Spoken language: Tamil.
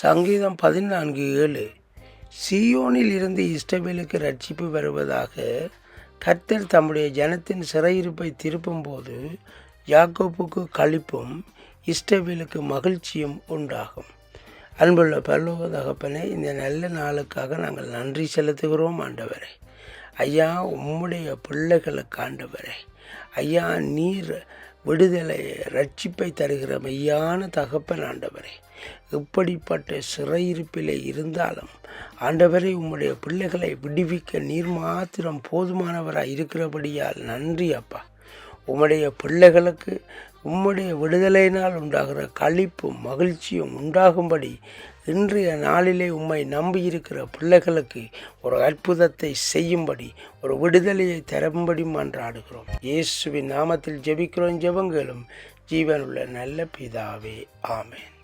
சங்கீதம் 14:7 சீயோனில் இருந்து இஸ்ரவேலுக்கு ரட்சிப்பு வருவதாக. கர்த்தர் தம்முடைய ஜனத்தின் சிறையிருப்பை திருப்பும்போது யாக்கோப்புக்கு களிப்பும் இஸ்ரவேலுக்கு மகிழ்ச்சியும் உண்டாகும். அன்புள்ள பரலோக தகப்பனே, இந்த நல்ல நாளுக்காக நாங்கள் நன்றி செலுத்துகிறோம் ஆண்டவரே. ஐயா, உம்முடைய பிள்ளைகளுக்கு ஆண்டவரே, ஐயா, நீர் விடுதலை ரட்சிப்பை தருகிற மெய்யான தகப்பன் ஆண்டவரே. இப்படிப்பட்ட சிறையிருப்பிலே இருந்தாலும் ஆண்டவரே, உம்முடைய பிள்ளைகளை விடுவிக்க நீர் மாத்திரம் போதுமானவராக இருக்கிறபடியால் நன்றி அப்பா. உம்முடைய பிள்ளைகளுக்கு உம்முடைய விடுதலையினால் உண்டாகிற களிப்பும் மகிழ்ச்சியும் உண்டாகும்படி இன்றைய நாளிலே உம்மை நம்பியிருக்கிற பிள்ளைகளுக்கு ஒரு அற்புதத்தை செய்யும்படி, ஒரு விடுதலையை தரும்படி மன்றாடுகிறோம். இயேசுவின் நாமத்தில் ஜெபிக்கிறோம். ஜெபங்களும் ஜீவனுள்ள நல்ல பிதாவே, ஆமேன்.